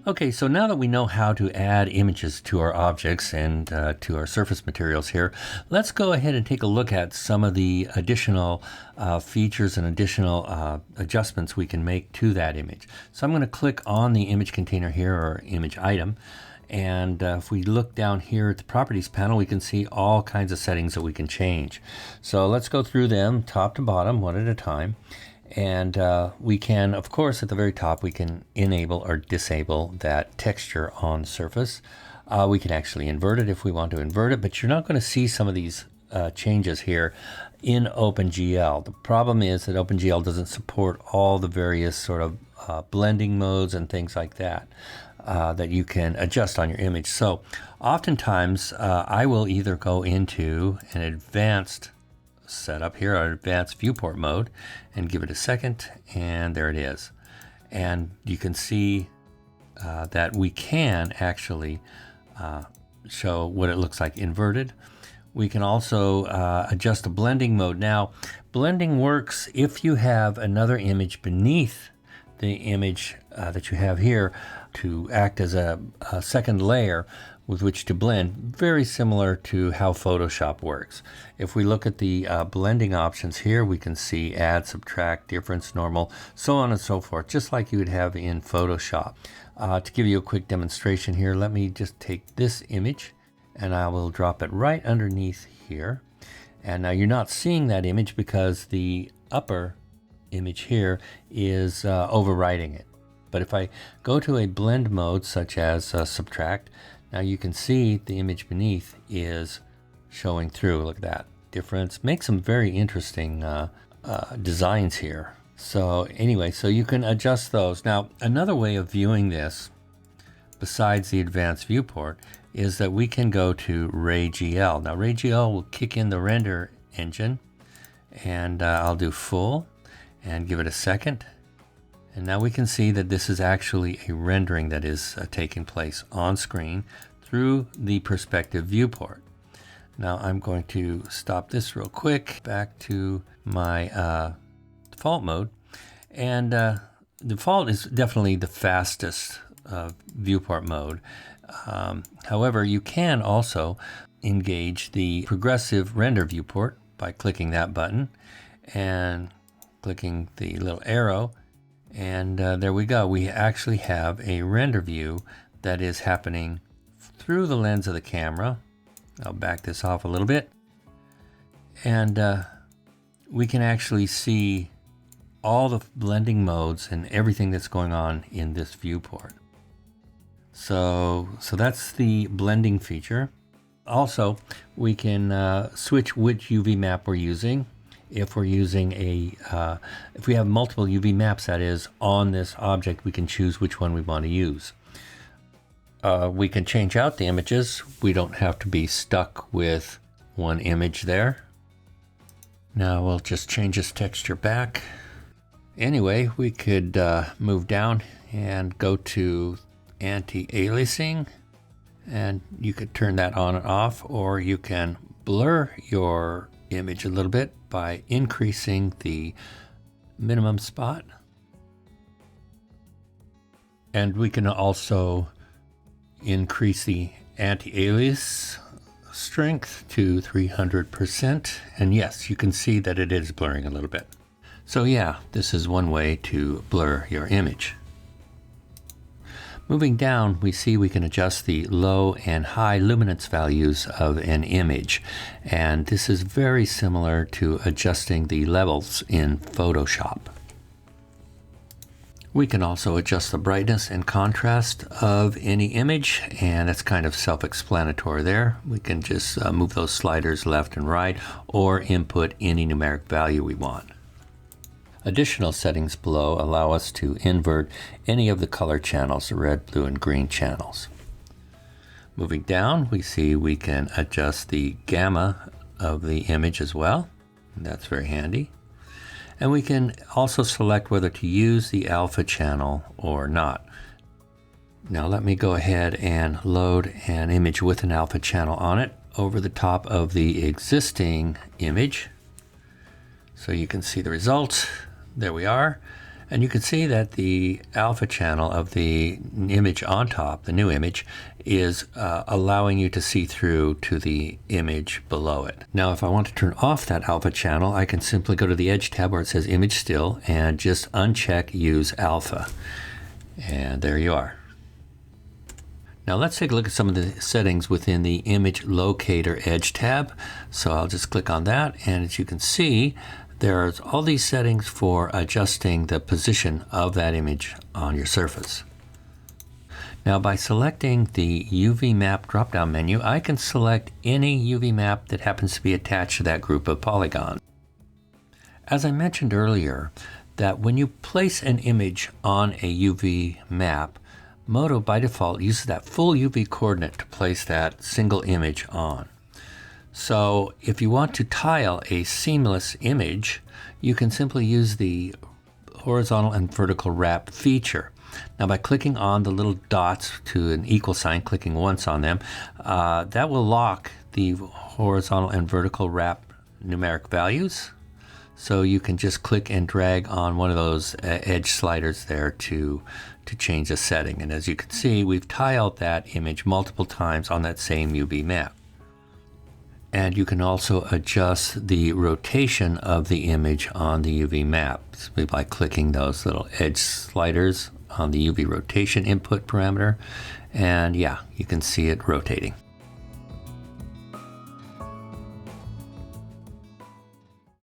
Okay, so now that we know how to add images to our objects and to our surface materials here, let's go ahead and take a look at some of the additional features and additional adjustments we can make to that image. So I'm going to click on the image container here, or image item, and if we look down here at the properties panel, we can see all kinds of settings that we can change. So let's go through them top to bottom, one at a time. And we can, of course, at the very top, we can enable or disable that texture on surface. We can actually invert it if we want to invert it, but you're not going to see some of these changes here in OpenGL. The problem is that OpenGL doesn't support all the various sort of blending modes and things like that that you can adjust on your image. So oftentimes I will either go into an advanced setup here, our advanced viewport mode, and give it a second, and there it is. And you can see that we can actually show what it looks like inverted. We can also adjust the blending mode. Now, blending works if you have another image beneath the image that you have here to act as a second layer with which to blend, very similar to how Photoshop works. If we look at the blending options here, we can see add, subtract, difference, normal, so on and so forth, just like you would have in Photoshop. To give you a quick demonstration here, let me just take this image and I will drop it right underneath here. And now you're not seeing that image because the upper image here is overriding it. But if I go to a blend mode such as subtract, now you can see the image beneath is showing through. Look at that difference. Make some very interesting designs here. So anyway, so you can adjust those. Now, another way of viewing this, besides the advanced viewport, is that we can go to RayGL. Now, RayGL will kick in the render engine, and I'll do full and give it a second. And now we can see that this is actually a rendering that is taking place on screen through the perspective viewport. Now I'm going to stop this real quick, back to my default mode. And default is definitely the fastest viewport mode. However, you can also engage the progressive render viewport by clicking that button and clicking the little arrow. And there we go. We actually have a render view that is happening through the lens of the camera. I'll back this off a little bit. And we can actually see all the blending modes and everything that's going on in this viewport. So that's the blending feature. Also, we can switch which UV map we're using. If we're using if we have multiple UV maps, that is, on this object, we can choose which one we want to use. We can change out the images. We don't have to be stuck with one image there. Now we'll just change this texture back. Anyway, we could move down and go to anti-aliasing, and you could turn that on and off, or you can blur your image a little bit by increasing the minimum spot. And we can also increase the anti-alias strength to 300%. And yes, you can see that it is blurring a little bit. So yeah, this is one way to blur your image. Moving down, we see we can adjust the low and high luminance values of an image. And this is very similar to adjusting the levels in Photoshop. We can also adjust the brightness and contrast of any image, and it's kind of self-explanatory there. We can just move those sliders left and right, or input any numeric value we want. Additional settings below allow us to invert any of the color channels, the red, blue, and green channels. Moving down, we see we can adjust the gamma of the image as well. That's very handy. And we can also select whether to use the alpha channel or not. Now let me go ahead and load an image with an alpha channel on it over the top of the existing image. So you can see the results. There we are. And you can see that the alpha channel of the image on top, the new image, is allowing you to see through to the image below it. Now, if I want to turn off that alpha channel, I can simply go to the Edge tab where it says Image Still and just uncheck Use Alpha. And there you are. Now let's take a look at some of the settings within the Image Locator Edge tab. So I'll just click on that, and as you can see, there's all these settings for adjusting the position of that image on your surface. Now by selecting the UV map drop-down menu, I can select any UV map that happens to be attached to that group of polygons. As I mentioned earlier, that when you place an image on a UV map, Modo by default uses that full UV coordinate to place that single image on. So if you want to tile a seamless image, you can simply use the horizontal and vertical wrap feature. Now by clicking on the little dots to an equal sign, clicking once on them, that will lock the horizontal and vertical wrap numeric values. So you can just click and drag on one of those edge sliders there to change the setting. And as you can see, we've tiled that image multiple times on that same UV map. And you can also adjust the rotation of the image on the UV map simply by clicking those little edge sliders on the UV rotation input parameter. And yeah, you can see it rotating.